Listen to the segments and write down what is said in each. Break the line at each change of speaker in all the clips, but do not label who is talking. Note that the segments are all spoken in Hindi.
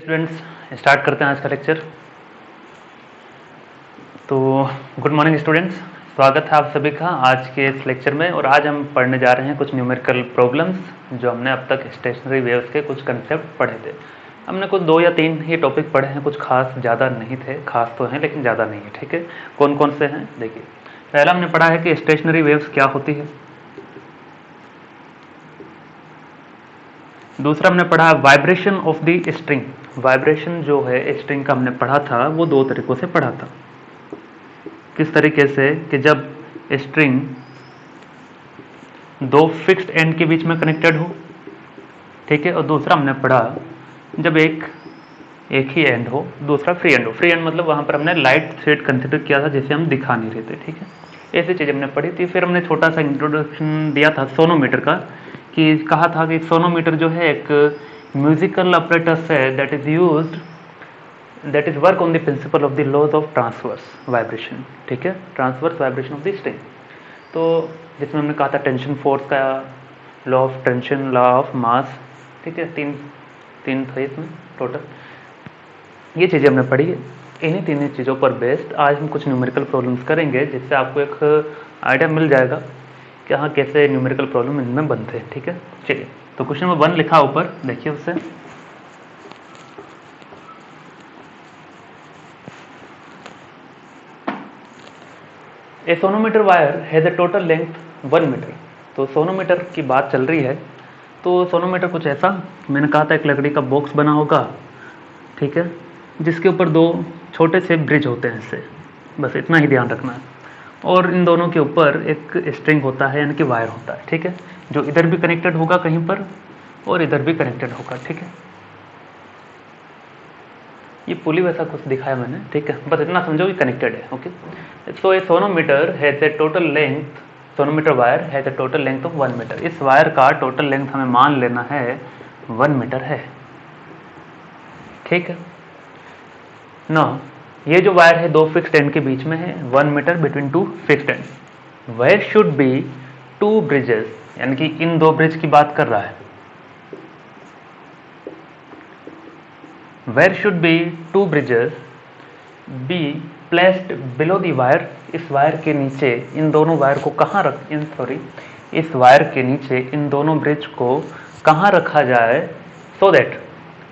स्टूडेंट्स, स्टार्ट करते हैं आज का लेक्चर। तो गुड मॉर्निंग स्टूडेंट्स, स्वागत है आप सभी का आज के इस लेक्चर में। और आज हम पढ़ने जा रहे हैं कुछ न्यूमेरिकल प्रॉब्लम्स जो हमने अब तक स्टेशनरी वेव्स के कुछ कंसेप्ट पढ़े थे। हमने कुछ 2 या 3 ही टॉपिक पढ़े हैं, कुछ खास ज़्यादा नहीं थे। खास तो हैं लेकिन ज़्यादा नहीं है। ठीक है, कौन कौन से हैं देखिए। पहला हमने पढ़ा है कि स्टेशनरी वेव्स क्या होती है। दूसरा हमने पढ़ा vibration of the string. Vibration जो है स्ट्रिंग का हमने पढ़ा था, वो 2 तरीकों से पढ़ा था। किस तरीके से कि जब स्ट्रिंग 2 फिक्स्ड एंड के बीच में कनेक्टेड हो, ठीक है। और दूसरा हमने पढ़ा जब एक ही एंड हो, दूसरा फ्री एंड हो। फ्री एंड मतलब वहाँ पर हमने लाइट थ्रेड कंसिडर किया था जिसे हम दिखा नहीं रहे थे, ठीक है। ऐसी चीज़ हमने पढ़ी थी। फिर हमने छोटा सा इंट्रोडक्शन दिया था सोनोमीटर का, कि कहा था कि सोनोमीटर जो है एक म्यूजिकल अपरेटस है that is work on the principle of the laws of transverse vibration, ठीक है। Transverse vibration of the string, तो जिसमें हमने कहा था टेंशन फोर्स का law of tension, law of mass, ठीक है। तीन थे इसमें टोटल। ये चीज़ें हमने पढ़ी है। इन्हीं 3 चीज़ों पर बेस्ड आज हम कुछ न्यूमेरिकल प्रॉब्लम्स करेंगे, जिससे आपको एक आइडिया मिल जाएगा कि हाँ कैसे न्यूमेरिकल प्रॉब्लम इनमें बनते हैं, ठीक है। चलिए, तो क्वेश्चन नंबर 1 लिखा ऊपर, देखिए उससे। A sonometer wire has a total length 1 metre. तो सोनोमीटर की बात चल रही है, तो सोनोमीटर कुछ ऐसा, मैंने कहा था एक लकड़ी का बॉक्स बना होगा, ठीक है, जिसके ऊपर 2 छोटे से ब्रिज होते हैं इससे, बस इतना ही ध्यान रखना है। और इन दोनों के ऊपर एक स्ट्रिंग होता है, यानी कि वायर होता है, ठीक है, जो इधर भी कनेक्टेड होगा कहीं पर और इधर भी कनेक्टेड होगा, ठीक है। ये पुली वैसा कुछ दिखाया मैंने, ठीक है, बस इतना समझो कि कनेक्टेड है, okay. So a sonometer has a total length, sonometer wire has a total length of 1 meter. इस वायर का टोटल लेंथ हमें मान लेना है 1 मीटर है, ठीक है ना। ये जो वायर है 2 फिक्स्ड एंड के बीच में है, 1 meter between 2 fixed end. Where should be 2 bridges, यानी कि इन 2 ब्रिज की बात कर रहा है। Where should be 2 bridges be placed below the wire? इस वायर के नीचे इन दोनों वायर को कहाँ इस वायर के नीचे इन दोनों ब्रिज को कहाँ रखा जाए, so that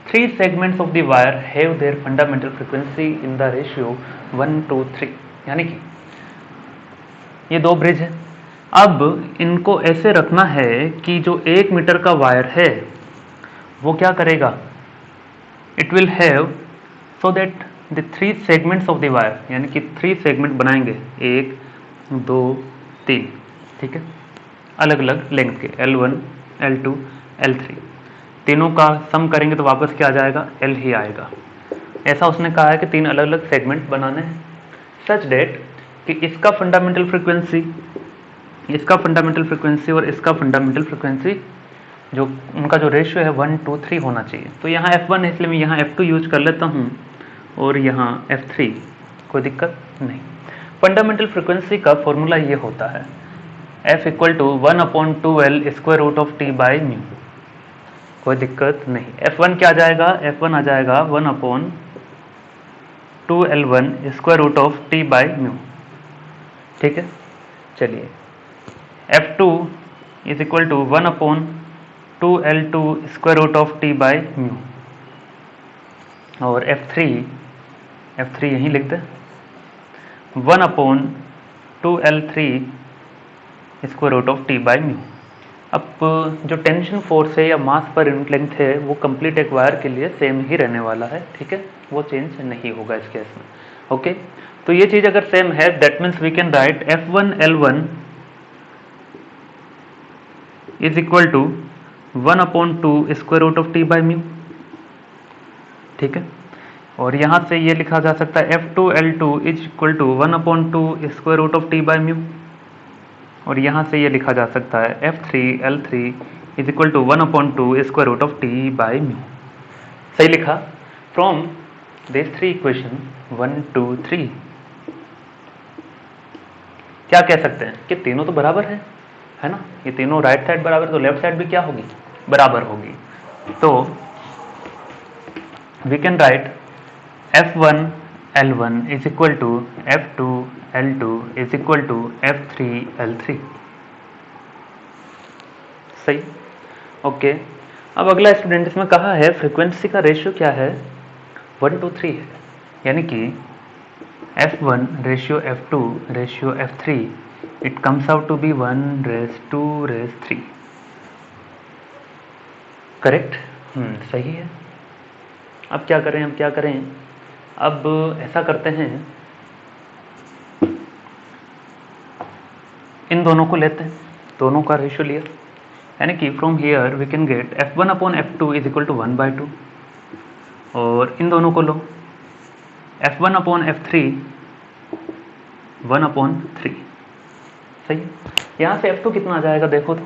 3 segments of the wire have their fundamental frequency in the ratio 1:3। यानी कि ये 2 ब्रिज है, अब इनको ऐसे रखना है कि जो 1 मीटर का वायर है वो क्या करेगा, it will have so that the 3 segments of the wire, यानी कि 3 सेगमेंट बनाएंगे, 1 2 3, ठीक है, अलग अलग लेंथ के, L1 L2 L3। तीनों का सम करेंगे तो वापस क्या आ जाएगा, L ही आएगा। ऐसा उसने कहा है कि 3 अलग अलग सेगमेंट बनाने हैं, सच डेट कि इसका फंडामेंटल फ्रिक्वेंसी और इसका फंडामेंटल फ्रिक्वेंसी जो उनका जो रेशियो है 1:3 होना चाहिए। तो यहाँ F1 है, इसलिए मैं यहाँ F2 यूज कर लेता हूँ और यहाँ F3, कोई दिक्कत नहीं। फंडामेंटल फ्रिक्वेंसी का फॉर्मूला ये होता है F = 1/2L square root of T by mu, कोई दिक्कत नहीं। F1 क्या आ जाएगा, F1 आ जाएगा 1/2L1 square root of T by mu, ठीक है। चलिए, F2 = 1/2L2 square root of T by mu, और F3 यहीं लिख दे, 1/2L3 square root of T by mu. अब जो टेंशन फोर्स है या मास पर यूनिट लेंथ है वो कंप्लीट एक वायर के लिए सेम ही रहने वाला है, ठीक है, वो चेंज नहीं होगा इस केस में, ओके। तो ये चीज़ अगर सेम है, that means we can write F1L1 is equal to 1/2 square root of T by mu, ठीक है। और यहाँ से ये लिखा जा सकता है F2L2 is equal to 1/2 square root of T by mu, और यहाँ से ये लिखा जा सकता है F3L3 is equal to 1/2 square root of T by mu. सही लिखा। फ्रॉम दिस 3 इक्वेशन 1 2 3 क्या कह सकते हैं कि तीनों तो बराबर है ना, ये तीनों राइट साइड बराबर, तो लेफ्ट साइड भी क्या होगी, बराबर होगी। तो we can write F1 L1 is equal to F2 L2 is equal to F3 L3। सही, ओके। अब अगला स्टूडेंट इसमें कहा है फ्रीक्वेंसी का रेशियो क्या है, 1:3 है, यानी कि F1 ratio F2 ratio F3 it comes out to be 1:3। Correct, सही है। अब क्या करें, अब ऐसा करते हैं, इन दोनों को लेते हैं, दोनों का रेशियो लिया, यानी कि from here we can get F1 upon F2 is equal to 1/2, और इन दोनों को लो F1 अपॉन F3 1/3। सही है। यहाँ से F2 कितना आ जाएगा देखो तो,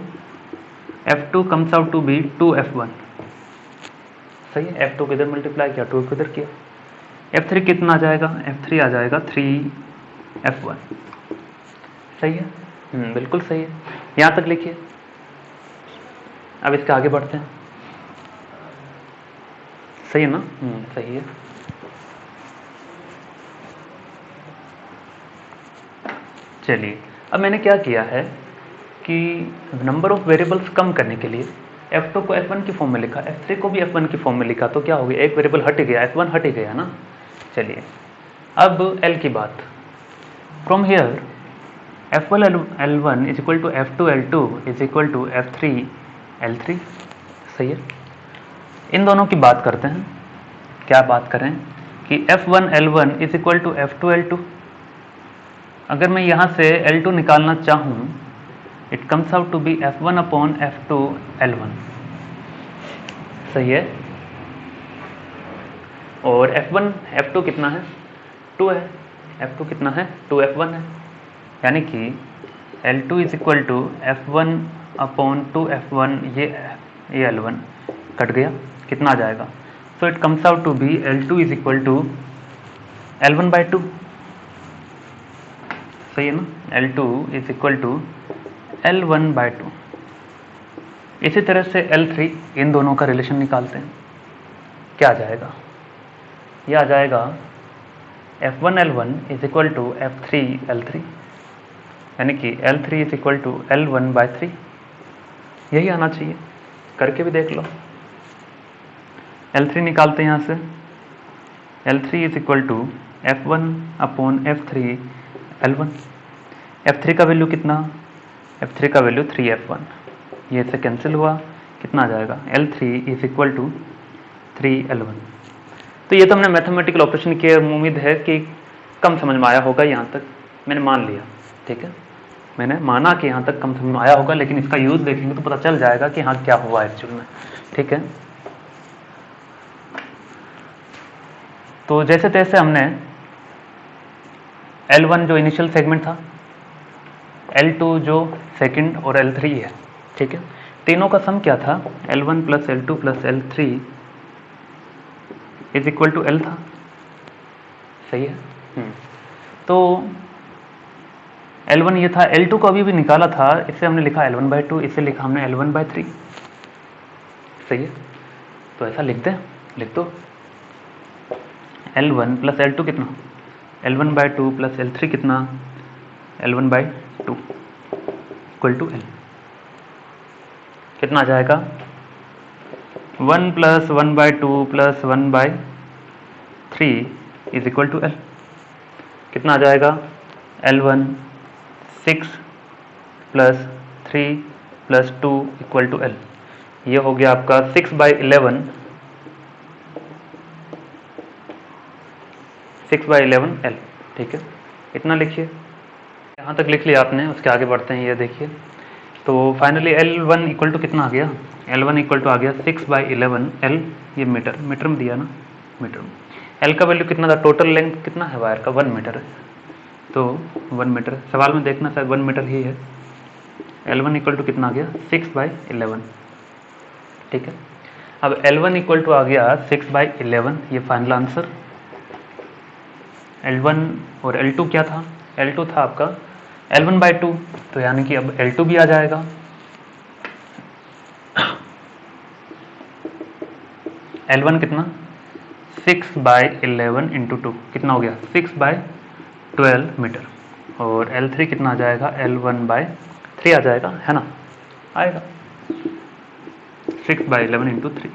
F2 comes out to B 2F1। सही है, F2 को इधर मल्टीप्लाई किया, 2 को इधर किया। F3 कितना आ जाएगा, F3 आ जाएगा 3F1। सही है, बिल्कुल सही है। यहाँ तक लिखिए। अब इसके आगे बढ़ते हैं। सही है ना, सही है। चलिए, अब मैंने क्या किया है कि नंबर ऑफ वेरिएबल्स कम करने के लिए F2 को F1 की फॉर्म में लिखा, F3 को भी F1 की फॉर्म में लिखा, तो क्या हो गया, एक वेरिएबल हट गया, F1 हट गया ना। चलिए, अब L की बात, from here F1 L1 is equal to F2 L2 is equal to F3 L3। सही है। इन दोनों की बात करते हैं। क्या बात करें कि F1 L1 is equal to F2 L2। अगर मैं यहाँ से L2 निकालना चाहूँ, it comes out to be F1 upon F2 L1। सही है। और F1 F2 कितना है, 2 है, F2 कितना है, 2F1 है, यानी कि L2 is equal to F1 upon 2F1, ये L1 कट गया, कितना आ जाएगा, so it comes out to be L2 is equal to L1/2। सही है ना, L2 is equal to L1/2। इसी तरह से L3, इन दोनों का रिलेशन निकालते हैं। क्या आ जाएगा, यह आ जाएगा F1 L1 is equal to F3 L3, यानी कि L3 is equal to L1/3। यही आना चाहिए, करके भी देख लो। L3 निकालते हैं यहाँ से, L3 is equal to F1 upon F3 L1। F3 का वैल्यू कितना, F3 का वैल्यू 3F1, ये से कैंसिल हुआ, कितना आ जाएगा, L3 is equal to 3L1। तो ये तो हमने मैथमेटिकल ऑपरेशन की, उम्मीद है कि कम समझ में आया होगा। यहाँ तक मैंने मान लिया, ठीक है, मैंने माना कि यहाँ तक कम समझ में आया होगा, लेकिन इसका यूज़ देखेंगे तो पता चल जाएगा कि हाँ क्या हुआ एक्चुअल में। ठीक है, तो जैसे तैसे हमने L1 जो इनिशियल सेगमेंट था, L2 जो सेकंड और L3 है, ठीक है, तीनों का सम क्या था, L1 plus L2 plus L3 is equal to L था। सही है। तो L1 ये था, L2 को अभी भी निकाला था, इसे हमने लिखा L1/2, इसे लिखा हमने L1/3। सही है, तो ऐसा लिखते हैं, लिख दो L1 प्लस L2 कितना, L1/2 प्लस L3 कितना, L1/2 इक्वल टू L। कितना आ जाएगा, 1 plus 1/2 plus 1/3 is equal to L। कितना आ जाएगा, L1 6 plus 3 plus 2 equal to L। ये हो गया आपका 6/11, 6/11 L। ठीक है, इतना लिखिए, यहाँ तक लिख लिया आपने, उसके आगे बढ़ते हैं। ये देखिए, तो फाइनली L1 इक्वल टू कितना आ गया, L1 इक्वल टू आ गया 6/11 L। ये मीटर में दिया ना, मीटर में। L का वैल्यू कितना था, टोटल लेंथ कितना है वायर का, 1 मीटर है, तो 1 मीटर, सवाल में देखना शायद 1 मीटर ही है। L1 इक्वल टू कितना आ गया, 6/11। ठीक है, अब L1 इक्वल टू आ गया 6/11, ये फाइनल आंसर। L1 और L2 क्या था, L2 था आपका L1/2, तो यानी कि अब L2 भी आ जाएगा। L1 कितना, 6/11 इंटू 2 कितना हो गया 6/12 मीटर, और L3 कितना आ जाएगा L1/3 आ जाएगा, है ना, आएगा 6/11 इंटू 3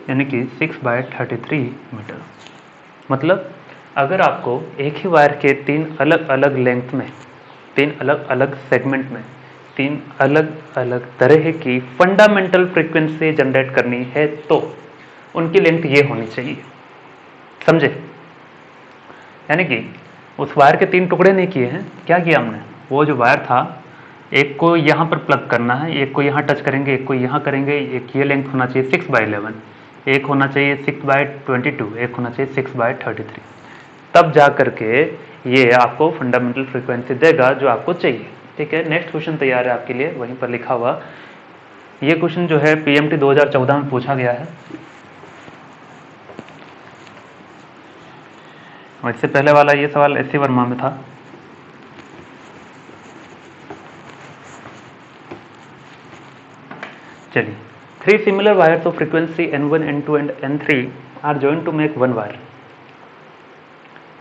यानी कि 6/33 मीटर। मतलब अगर आपको एक ही वायर के 3 अलग अलग लेंथ में, 3 अलग अलग सेगमेंट में 3 अलग अलग तरह की फंडामेंटल फ्रीक्वेंसी जनरेट करनी है तो उनकी लेंथ ये होनी चाहिए, समझे। यानी कि उस वायर के 3 टुकड़े नहीं किए हैं, क्या किया हमने, वो जो वायर था एक को यहाँ पर प्लग करना है, एक को यहाँ टच करेंगे, एक को यहाँ करेंगे, एक ये लेंथ होना चाहिए 6/11, एक होना चाहिए 6/22, एक होना चाहिए 6/33, तब जा करके ये आपको फंडामेंटल फ्रीक्वेंसी देगा जो आपको चाहिए। ठीक है, नेक्स्ट क्वेश्चन तैयार है आपके लिए, वहीं पर लिखा हुआ। ये क्वेश्चन जो है PMT 2014 में पूछा गया है, और इससे पहले वाला ये सवाल SC वर्मा में था। चलिए, 3 similar wires of frequency N1, N2 एंड N3 are joined to make one wire.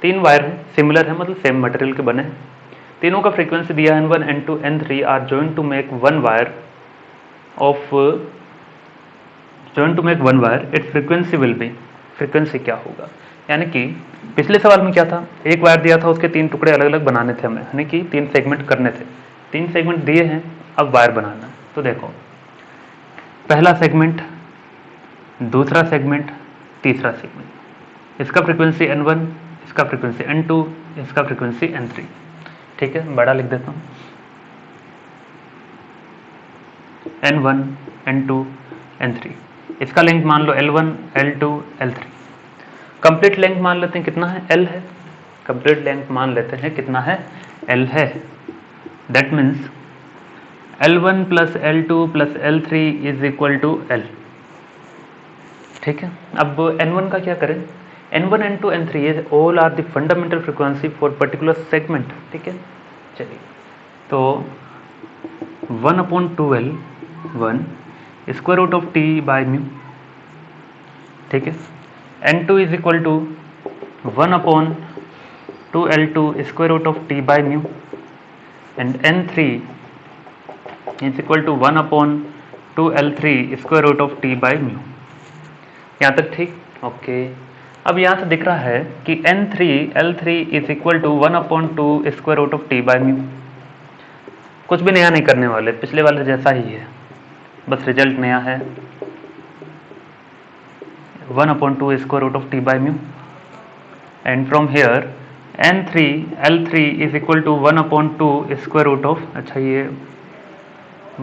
3 wire हैं, सिमिलर है मतलब सेम मटेरियल के बने हैं, तीनों का फ्रीक्वेंसी दिया N1, N2, N3 are joined to make one wire of its frequency will be, frequency क्या होगा। यानी कि पिछले सवाल में क्या था, एक वायर दिया था, उसके 3 टुकड़े अलग अलग बनाने थे हमें, यानी कि 3 सेगमेंट करने थे, 3 सेगमेंट दिए हैं, अब वायर बनाना है। तो देखो, पहला सेगमेंट, दूसरा सेगमेंट, तीसरा सेगमेंट, इसका फ्रीक्वेंसी N1, इसका फ्रीक्वेंसी N2, इसका फ्रीक्वेंसी N3। ठीक है, बड़ा लिख देता हूँ, N1, N2, N3, इसका लेंथ मान लो L1, L2, L3। Complete length मान लेते हैं कितना है, L है, कंप्लीट लेंथ मान लेते हैं कितना है, L है। That means L1 plus L2 plus L3 is equal to L। ठीक है, अब N1 का क्या करें, N1, N2, N3 ये all are the fundamental frequency for particular segment. ठीक है, चलिए, तो 1/2L 1 square root of T by mu. ठीक है, N2 is equal to 1/2L2 square root of T by mu, and N3 is equal to 1/2L3 square root of T by mu. यहाँ तक ठीक, ओके। अब यहाँ से दिख रहा है कि L3 is equal to 1/2 square root of T by mu. कुछ भी नया नहीं करने वाले, पिछले वाले जैसा ही है, बस रिजल्ट नया है, 1/2 square root of T by mu, and from here L3 is equal to 1/2 square root of, अच्छा ये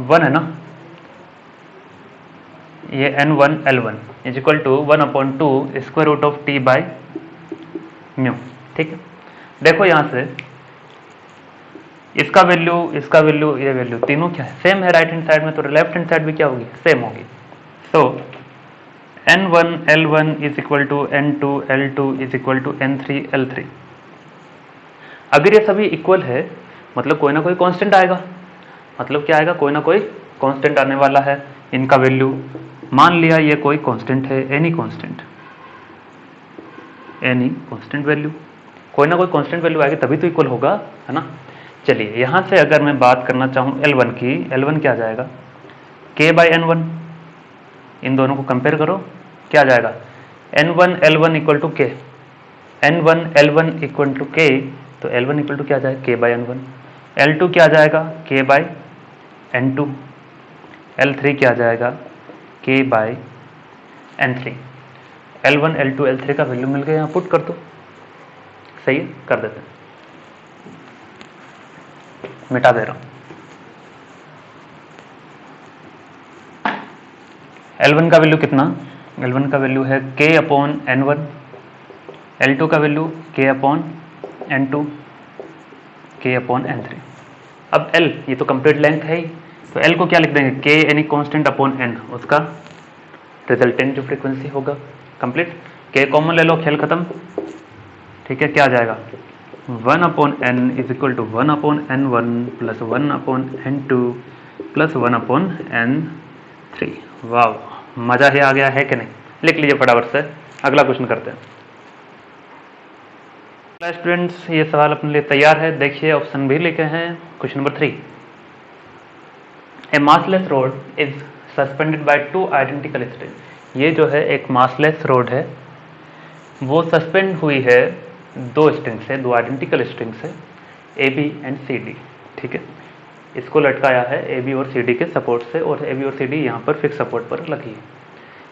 1 है ना, ये N1 L1 is equal to 1/2 square root of T by mu. ठीक है, देखो यहाँ से इसका वैल्यू ये वैल्यू तीनों क्या है, सेम है राइट हैंड साइड में, तो लेफ्ट हैंड साइड भी क्या होगी, सेम होगी। So N1 L1 is equal to N2 L2 is equal to N3 L3। अगर ये सभी इक्वल है मतलब कोई ना कोई कांस्टेंट आएगा, मतलब क्या आएगा, कोई ना कोई कांस्टेंट आने वाला है। इनका वैल्यू मान लिया ये कोई कांस्टेंट है, एनी कांस्टेंट वैल्यू, कोई ना कोई कांस्टेंट वैल्यू आएगी तभी तो इक्वल होगा, है ना। चलिए, यहाँ से अगर मैं बात करना चाहूँ L1 की, L1 क्या आ जाएगा, K बाई N1, इन दोनों को कंपेयर करो, क्या आ जाएगा, N1 L1 equal to K, N1 L1 equal to K, तो L1 इक्वल टू क्या आ जाएगा, K बाई N1, L2 क्या आ जाएगा, K बाई N2, L3 क्या आ जाएगा, K by N3। L1 L2 L3 का वैल्यू मिल गया, यहाँ पुट कर दो, सही है, कर देते हैं, मिटा दे रहा हूँ। L1 का वैल्यू कितना, L1 का वैल्यू है K/N1, L2 का वैल्यू K/N2, K/N3। अब L ये तो कंप्लीट लेंथ है ही, तो L को क्या लिख देंगे, K any constant upon N, उसका रिजल्टेंट जो फ्रीक्वेंसी होगा, कंप्लीट। K कॉमन ले लो, खेल खत्म। ठीक है, क्या आ जाएगा, 1/N is equal to 1/N1 plus 1/N2 plus 1/N3। वाह, मज़ा ही आ गया है कि नहीं, लिख लीजिए फटाफट से, अगला क्वेश्चन करते हैं। स्टूडेंट्स, ये सवाल अपने लिए तैयार है, देखिए ऑप्शन भी लिखे हैं। Question number 3, A massless road is suspended bye 2 identical string. ये जो है एक मासलेस रोड है, वो सस्पेंड हुई है 2 स्ट्रिंग से, 2 आइडेंटिकल स्ट्रिंग से, A B and C D. ठीक है, इसको लटकाया है ए बी और सी डी के सपोर्ट से, और ए बी और सी डी यहाँ पर फिक्स सपोर्ट पर लगी है।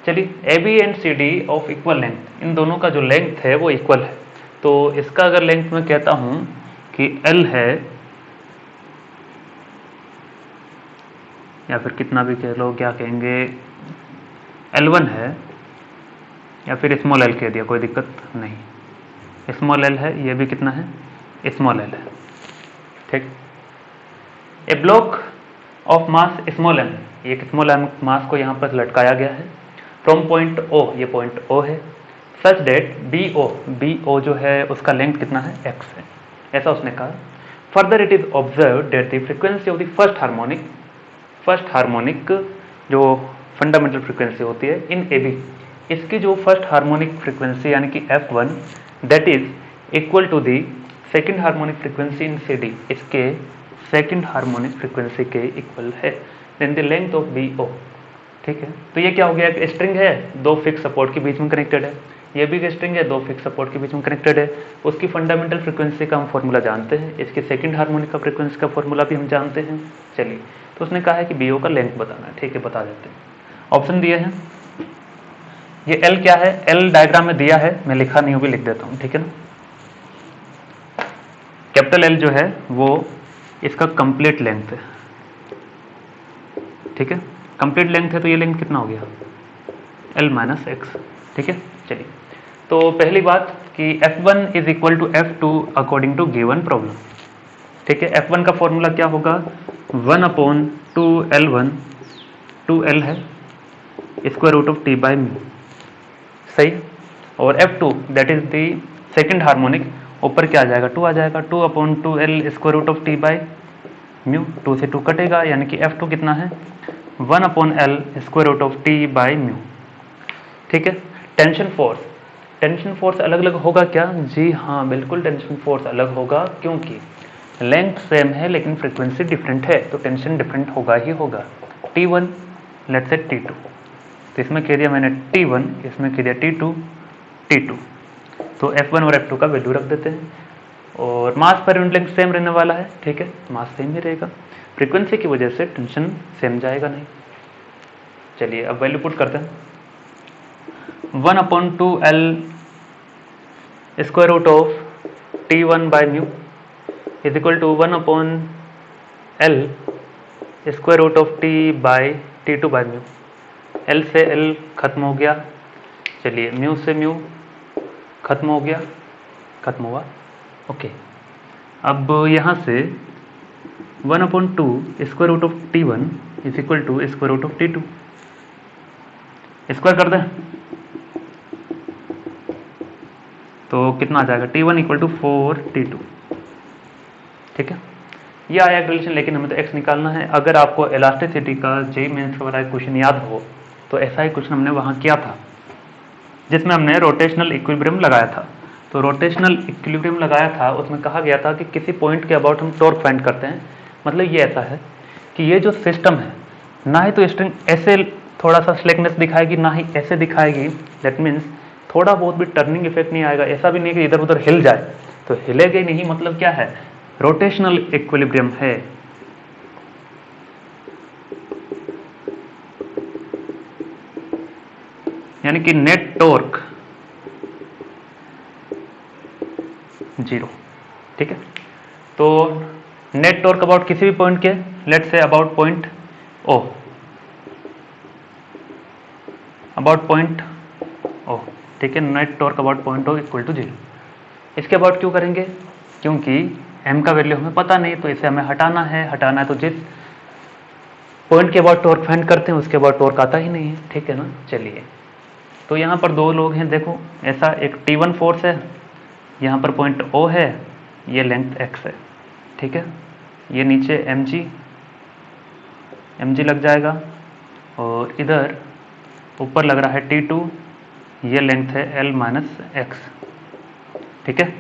चलिए, A B and C D of equal length, इन दोनों का जो लेंथ है वो इक्वल है। तो इसका अगर लेंथ मैं कहता हूं कि L है, या फिर कितना भी कह लो, क्या कहेंगे, L1 है, या फिर स्मॉल l कह दिया, कोई दिक्कत नहीं। स्मॉल l है, ये भी कितना है, स्मॉल l है। ठीक, a block of mass small m, एक स्मॉल m मास को यहाँ पर लटकाया गया है, फ्रॉम पॉइंट O, ये पॉइंट O है, सच डेट BO जो है उसका लेंथ कितना है, x है, ऐसा उसने कहा। Further it is observe that the frequency of the first harmonic जो फंडामेंटल फ्रीक्वेंसी होती है इन AB, इसकी जो फर्स्ट हार्मोनिक फ्रीक्वेंसी यानी कि F1 that is equal to the second harmonic frequency in CD, इसके सेकेंड हार्मोनिक फ्रीक्वेंसी के इक्वल है, then the length of BO। ठीक है, तो ये क्या हो गया, एक स्ट्रिंग है, 2 फिक्स सपोर्ट के बीच में कनेक्टेड है, ये भी एक स्ट्रिंग है, 2 फिक्स सपोर्ट के बीच में कनेक्टेड है। उसकी फंडामेंटल फ्रीक्वेंसी का हम फॉर्मूला जानते हैं, इसके सेकंड हार्मोनिक का फ्रीक्वेंसी का फॉर्मूला भी हम जानते हैं। चलिए, तो उसने कहा है कि BO का लेंथ बताना है। ठीक है, बता देते हैं। ऑप्शन दिए हैं, ये L क्या है, L डायग्राम में दिया है, मैं लिखा नहीं हूँ, भी लिख देता हूँ। ठीक है ना, कैपिटल L जो है वो इसका कंप्लीट लेंथ है। ठीक है, कंप्लीट लेंथ है, तो ये लेंथ कितना हो गया, L माइनस एक्स। ठीक है, चलिए, तो पहली बात कि F1 is equal to F2 according to given problem. ठीक है, F1 का फॉर्मूला क्या होगा, 1/2L1, 2L है, square root of T by mu, सही। और F2 that is the second harmonic, ऊपर क्या आ जाएगा, 2 आ जाएगा, 2/2L square root of T by mu, 2 से 2 कटेगा, यानी कि F2 कितना है, 1/L square root of T by mu. ठीक है, टेंशन फोर्स अलग अलग होगा क्या, जी हाँ, बिल्कुल टेंशन फोर्स अलग होगा, क्योंकि लेंथ सेम है लेकिन फ्रीक्वेंसी डिफरेंट है, तो टेंशन डिफरेंट होगा ही होगा। T1 लेट्स से T2, तो इसमें कह दिया मैंने T1, इसमें कह दिया T2, तो F1 और F2 का वैल्यू रख देते हैं, और मास पर यूनिट लेंथ सेम रहने वाला है। ठीक है, मास सेम ही रहेगा, फ्रीक्वेंसी की वजह से टेंशन सेम जाएगा नहीं। चलिए, अब वैल्यू पुट करते हैं, 1/2L square root of T1 by mu is equal to 1/L square root of T by T2 by mu. L से L खत्म हो गया, चलिए, म्यू से म्यू खत्म हो गया, खत्म हुआ। ओके, अब यहाँ से 1/2 square root of T1 is equal to square root of T2, square कर दें तो कितना आ जाएगा, T1 इक्वल टू 4T2। ठीक है, ये आया एक रिलेशन, लेकिन हमें तो x निकालना है। अगर आपको इलास्टिसिटी का जेईई मेंस का वाला क्वेश्चन याद हो, तो ऐसा ही क्वेश्चन हमने वहाँ किया था, जिसमें हमने रोटेशनल इक्विलिब्रियम लगाया था। तो रोटेशनल इक्विलिब्रियम लगाया था, उसमें कहा गया था कि किसी पॉइंट के अबाउट हम टॉर्क फाइंड करते हैं। मतलब ये ऐसा है कि ये जो सिस्टम है, ना ही तो स्ट्रिंग ऐसे थोड़ा सा स्लेकनेस दिखाएगी, ना ही ऐसे दिखाएगी, दैट मीन्स थोड़ा बहुत भी टर्निंग इफेक्ट नहीं आएगा। ऐसा भी नहीं कि इधर उधर हिल जाए, तो हिलेगा नहीं, मतलब क्या है, रोटेशनल इक्विलिब्रियम है। यानी कि नेट टॉर्क 0। ठीक है, तो नेट टॉर्क अबाउट किसी भी पॉइंट के, let's say about point O, about point O। ठीक है, net torque about point O equal to 0। इसके अबाउट क्यों करेंगे, क्योंकि m का वैल्यू हमें पता नहीं, तो इसे हमें हटाना है, तो जिस पॉइंट के अबाउट टॉर्क फाइंड करते हैं उसके अबाउट टॉर्क आता ही नहीं है। ठीक है ना, चलिए, तो यहाँ पर 2 लोग हैं, देखो ऐसा, एक T1 फोर्स है, यहाँ पर पॉइंट O है, ये लेंथ x है। ठीक है, ये नीचे mg लग जाएगा, और इधर ऊपर लग रहा है T2, ये लेंथ है L माइनस एक्स, ठीक है।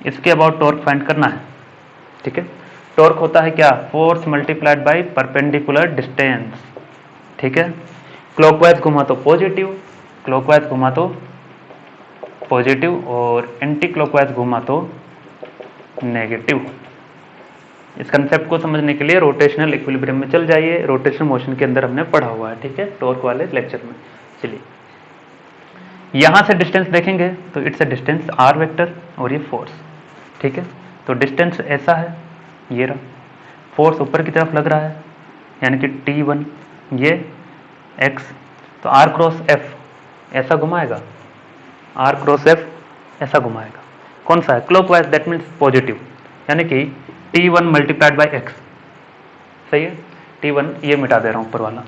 इसके अबाउट टॉर्क फाइंड करना है, ठीक है। टॉर्क होता है क्या, force multiplied by perpendicular distance, ठीक है। क्लॉकवाइज घुमा तो पॉजिटिव, क्लॉकवाइज घुमा तो पॉजिटिव, और एंटी क्लॉकवाइज घुमा तो नेगेटिव। इस कंसेप्ट को समझने के लिए रोटेशनल इक्विलिब्रियम में चल जाइए, रोटेशनल मोशन के अंदर हमने पढ़ा हुआ है, ठीक है, टॉर्क वाले लेक्चर में। चलिए यहां से डिस्टेंस देखेंगे तो it's a distance r vector और ये फोर्स, ठीक है। तो डिस्टेंस ऐसा है, ये रहा, फोर्स ऊपर की तरफ लग रहा है यानी कि T1, ये x, तो r क्रॉस f ऐसा घुमाएगा, r क्रॉस f ऐसा घुमाएगा, कौन सा है, क्लॉकवाइज, दैट मीन्स पॉजिटिव, यानी कि T1 मल्टीप्लाइड बाई एक्स, सही है। T1 ये मिटा दे रहा हूं ऊपर वाला,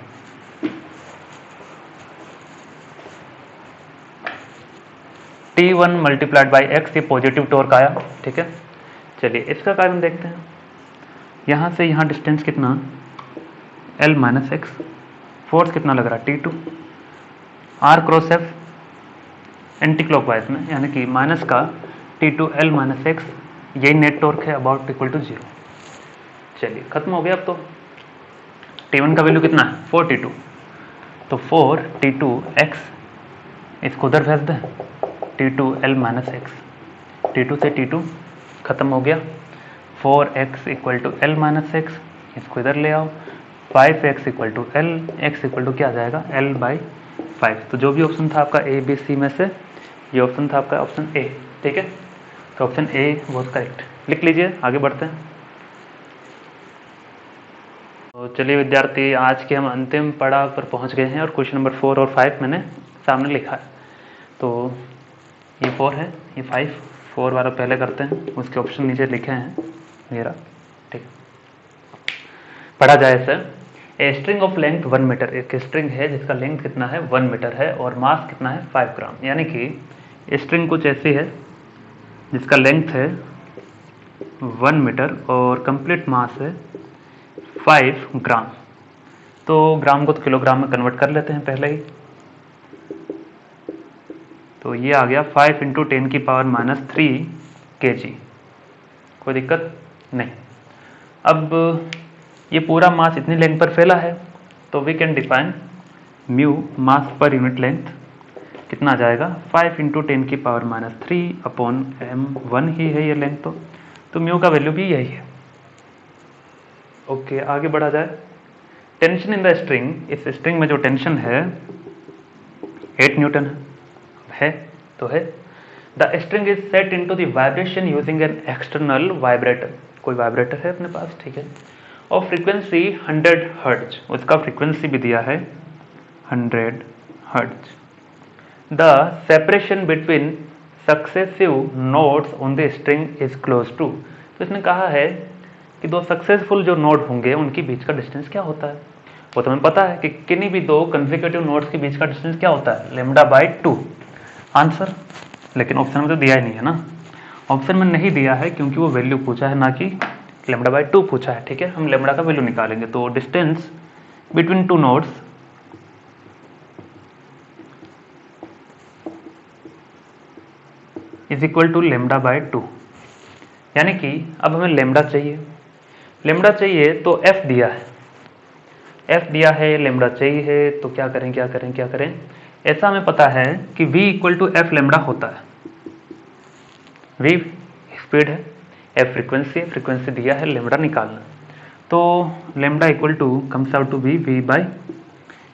T1 मल्टीप्लाइड बाई एक्स, ये पॉजिटिव टॉर्क आया, ठीक है। चलिए इसका कारण देखते हैं, यहां से यहां डिस्टेंस कितना, L माइनस एक्स, फोर्स कितना लग रहा है T2, R cross F anti clockwise में, यानी कि माइनस का T2 L माइनस एक्स, यही नेट टॉर्क है, अबाउट इक्वल टू 0। चलिए खत्म हो गया। अब तो T1 का वैल्यू कितना है 4T2, तो 4T2x, इसको उधर भेज दें, T2 L minus x, T2 से T2 खत्म हो गया, 4x equal to L minus x, इसको इधर ले आओ, 5x equal to L, x equal to क्या आ जाएगा L बाई 5। तो जो भी ऑप्शन था आपका A B C में से ये ऑप्शन था आपका ऑप्शन A, ठीक है। तो ऑप्शन A वॉज करेक्ट, लिख लीजिए, आगे बढ़ते हैं। तो चलिए विद्यार्थी, आज के हम अंतिम पड़ाव पर पहुंच गए हैं और क्वेश्चन नंबर 4 और 5 मैंने सामने लिखा है। तो ये 4 है, ये 5, 4 वाला पहले करते हैं, उसके ऑप्शन नीचे लिखे हैं मेरा, ठीक। पढ़ा जाए sir, a string of length 1 metre, एक स्ट्रिंग है जिसका लेंथ कितना है 1 मीटर है और मास कितना है 5 ग्राम, यानी कि स्ट्रिंग कुछ ऐसी है जिसका लेंथ है 1 मीटर और कंप्लीट मास है 5 ग्राम। तो ग्राम को तो किलोग्राम में कन्वर्ट कर लेते हैं पहले ही, तो ये आ गया 5 इंटू 10 की पावर माइनस 3 kg, कोई दिक्कत नहीं। अब ये पूरा मास इतनी लेंथ पर फैला है, तो we can define mu mass per unit length कितना आ जाएगा 5 इंटू 10 की पावर माइनस 3 अपॉन m1 ही है ये लेंथ, तो म्यू का वैल्यू भी यही है। ओके, आगे बढ़ा जाए। टेंशन इन द स्ट्रिंग, इस स्ट्रिंग में जो टेंशन है 8 न्यूटन है, तो है। The string is set into the vibration using an external vibrator, कोई वाइब्रेटर है अपने पास, ठीक है, और फ्रीक्वेंसी 100 हर्ट्ज, उसका फ्रीक्वेंसी भी दिया है 100 hertz. The separation between successive nodes on the string is close to, तो इसने कहा है कि दो सक्सेसफुल जो नोड होंगे उनके बीच का डिस्टेंस क्या होता है। वो तो हमें पता है कि किन्हीं भी दो कंसेक्यूटिव नोड्स के बीच का डिस्टेंस क्या होता है, लेमडा बाई 2 आंसर। लेकिन ऑप्शन में तो दिया ही नहीं है ना, ऑप्शन में नहीं दिया है क्योंकि वो वैल्यू पूछा है, ना कि लेमडा बाई 2 पूछा है, ठीक है। हम लेमडा का वैल्यू निकालेंगे, तो distance between two nodes is equal to lambda by 2, यानी कि अब हमें लेमडा चाहिए, लेमडा चाहिए तो एफ दिया है, एफ दिया है, लेमडा चाहिए, तो क्या करें क्या करें क्या करें। ऐसा हमें पता है कि v equal to F lambda होता है, v स्पीड है, एफ फ्रीक्वेंसी है, फ्रीक्वेंसी दिया है, लेमडा निकालना, तो lambda equal to comes out to be v by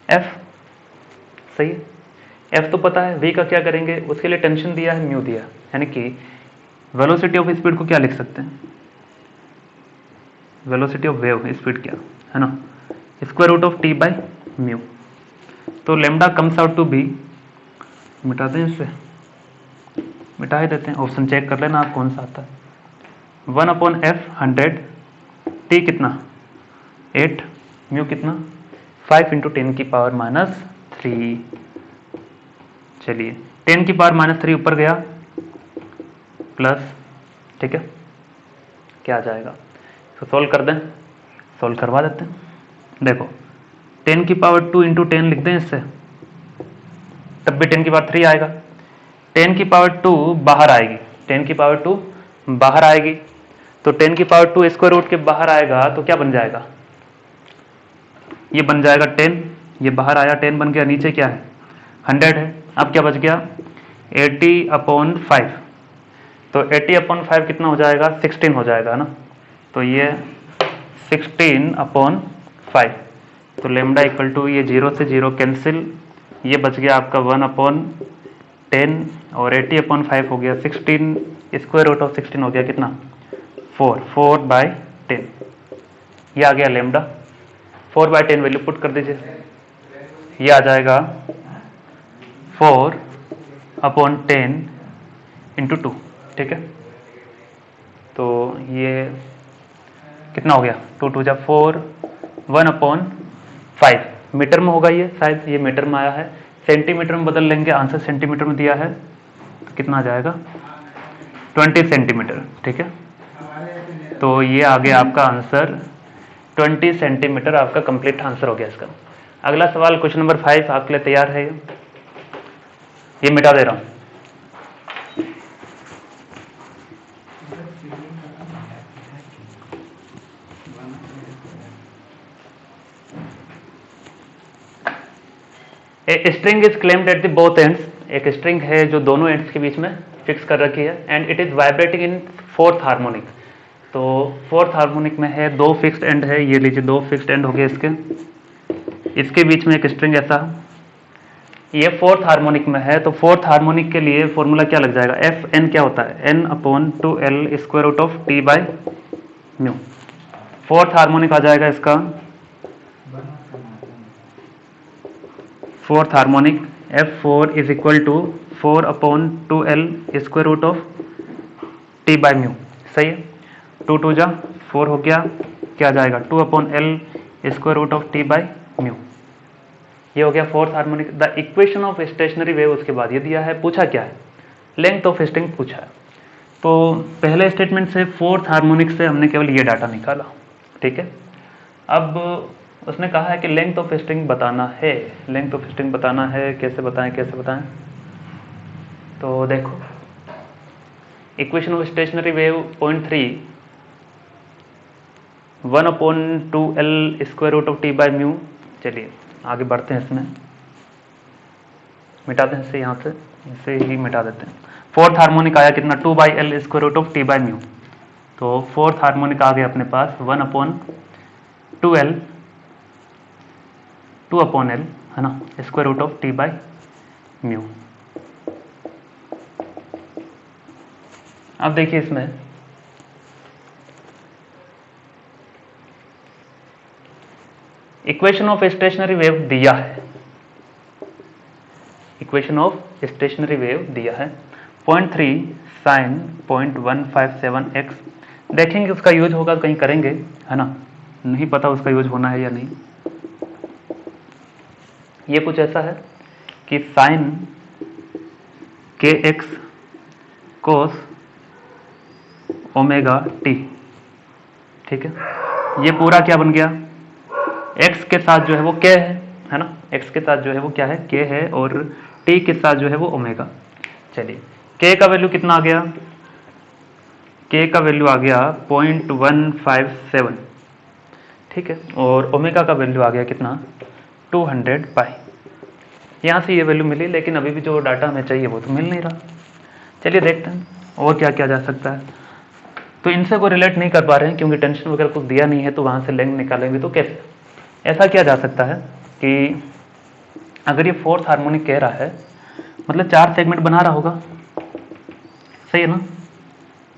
F, सही है। एफ तो पता है, v का क्या करेंगे, उसके लिए टेंशन दिया है, म्यू दिया, यानी कि वेलोसिटी ऑफ स्पीड को क्या लिख सकते हैं, वेलोसिटी ऑफ वेव स्पीड क्या है ना, square root of T by mu, तो lambda comes out to be, मिटा दें इससे, मिटा ही देते हैं, ऑप्शन चेक कर लेना आप कौन सा आता है। 1 अपॉन एफ 100, टी कितना 8, म्यू कितना 5 इंटू 10 की पावर माइनस 3। चलिए 10 की पावर माइनस 3 ऊपर गया प्लस, ठीक है, क्या आ जाएगा, तो सोल्व कर दें, सोल्व करवा देते हैं। देखो 10 की पावर 2 इंटू 10 लिख दें इससे, तब भी 10 की पावर 3 आएगा। 10 की पावर 2 बाहर आएगी, 10 की पावर 2 बाहर आएगी, तो 10 की पावर 2 स्क्वायर रूट के बाहर आएगा तो क्या बन जाएगा, ये बन जाएगा 10, ये बाहर आया 10 बन गया, नीचे क्या है 100 है। अब क्या बच गया 80/5, तो 80/5 कितना हो जाएगा 16 हो जाएगा ना, तो ये 16/5, तो लेमडा इक्वल टू ये 0 से 0 कैंसिल, ये बच गया आपका 1/10 और 80/5 हो गया 16, स्क्वायर रूट ऑफ 16 हो गया कितना 4/10, ये आ गया लेमडा। 4/10 वैल्यू पुट कर दीजिए, ये आ जाएगा 4/10 इंटू 2, ठीक है। तो ये कितना हो गया 2 2 जा 4, 1/5 मीटर में होगा, ये शायद ये मीटर में आया है, सेंटीमीटर में बदल लेंगे, आंसर सेंटीमीटर में दिया है तो कितना आ जाएगा 20 सेंटीमीटर, ठीक है। तो ये आ गया आपका आंसर 20 सेंटीमीटर, आपका कंप्लीट आंसर हो गया इसका। अगला सवाल क्वेश्चन नंबर 5 आपके लिए तैयार है, ये मिटा दे रहा हूं। A string is claimed at the both ends, एक स्ट्रिंग है जो दोनों एंड्स के बीच में फिक्स कर रखी है, and it is vibrating in fourth harmonic, तो फोर्थ हार्मोनिक में है, दो फिक्स्ड एंड है, ये लीजिए दो फिक्स्ड एंड हो गए इसके बीच में एक स्ट्रिंग ऐसा, ये फोर्थ हार्मोनिक में है, तो फोर्थ हार्मोनिक के लिए फॉर्मूला क्या लग जाएगा, एफ एन क्या होता है n/2l square root of t by mu, fourth harmonic आ जाएगा इसका, fourth harmonic F4 is equal to 4/2l square root of t by mu, सही है। 2 2 जा 4 हो गया, क्या आ जाएगा 2/l square root of t by mu, ये हो गया fourth harmonic. The equation of stationary wave, उसके बाद ये दिया है, पूछा क्या है लेंथ ऑफ स्ट्रिंग पूछा है, तो पहले स्टेटमेंट से फोर्थ हार्मोनिक से हमने केवल ये डाटा निकाला, ठीक है। अब उसने कहा है कि लेंथ ऑफ स्ट्रिंग बताना है, लेंथ ऑफ स्ट्रिंग बताना है, कैसे बताएं कैसे बताएं, तो देखो equation of stationary wave 0.3 1/2l square root of t by mu, चलिए आगे बढ़ते हैं, इसमें मिटा दें इसे, यहाँ से इसे ही मिटा देते हैं। फोर्थ हार्मोनिक आया कितना 2/l square root of t by mu, तो फोर्थ हार्मोनिक आ गया अपने पास 1/2l 2/l है ना square root of t by mu. अब देखिए इसमें इक्वेशन ऑफ स्टेशनरी वेव दिया है, इक्वेशन ऑफ स्टेशनरी वेव दिया है 0.3 sin 0.157x, देखेंगे उसका यूज होगा, कहीं करेंगे है ना, नहीं पता उसका यूज होना है या नहीं। ये कुछ ऐसा है कि sin kx cos omega t, ठीक है, ये पूरा क्या बन गया, x के साथ जो है वो k है ना, x के साथ जो है वो क्या है k है, और t के साथ जो है वो ओमेगा। चलिए k का वैल्यू कितना आ गया, k का वैल्यू आ गया 0.157, ठीक है, और ओमेगा का वैल्यू आ गया कितना 200 पाई, यहाँ से ये वैल्यू मिली, लेकिन अभी भी जो डाटा हमें चाहिए वो तो मिल नहीं रहा। चलिए देखते हैं और क्या किया जा सकता है, तो इनसे को रिलेट नहीं कर पा रहे हैं क्योंकि टेंशन वगैरह कुछ दिया नहीं है, तो वहाँ से लेंथ निकालेंगे तो कैसे, ऐसा किया जा सकता है कि अगर ये फोर्थ हार्मोनिक कह रहा है मतलब 4 सेगमेंट बना रहा होगा, सही है ना,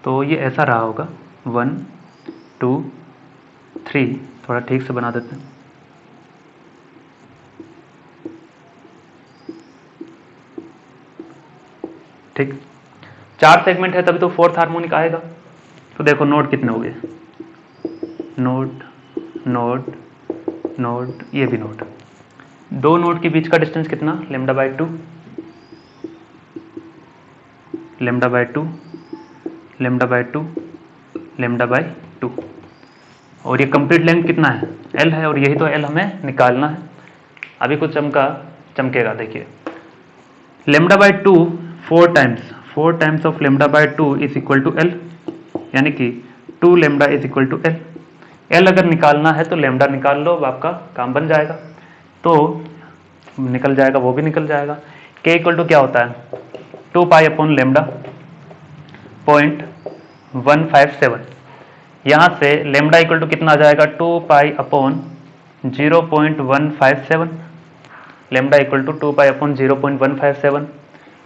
तो ये ऐसा रहा होगा 1 2 3, थोड़ा ठीक से बना देते हैं, ठीक 4 सेगमेंट है तभी तो फोर्थ हार्मोनिक आएगा। तो देखो नोड कितने हो गए, नोड नोड नोड, ये भी नोड, दो नोड के बीच का डिस्टेंस कितना λ/2 λ/2 λ/2 λ/2, और ये कंप्लीट लेंथ कितना है l है, और यही तो l हमें निकालना है। अभी कुछ चमकेगा, देखिए lambda by 2 4 times of lambda by 2 is equal to L, यानी कि 2 lambda is equal to L. L अगर निकालना है तो लेमडा निकाल लो, आपका काम बन जाएगा। तो निकल जाएगा, वो भी निकल जाएगा। के इक्वल टू क्या होता है 2 पाई अपॉन लेमडा 0.157। यहाँ से लेमडा इक्वल टू कितना आ जाएगा 2 pi upon 0.157। Lambda equal to 2 pi upon 0.157।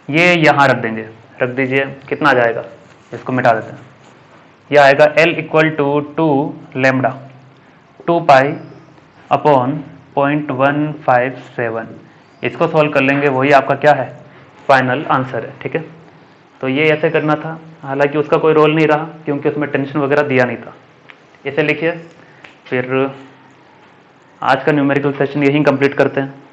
ये यहाँ रख देंगे, रख दीजिए, कितना आ जाएगा, इसको मिटा देते हैं। यह आएगा L equal to 2 lambda 2 pi upon 0.157। इसको सॉल्व कर लेंगे, वही आपका क्या है फाइनल आंसर है। ठीक है, तो ये ऐसे करना था। हालांकि उसका कोई रोल नहीं रहा क्योंकि उसमें टेंशन वगैरह दिया नहीं था। इसे लिखिए। फिर आज का न्यूमेरिकल सेशन यहीं कंप्लीट करते हैं।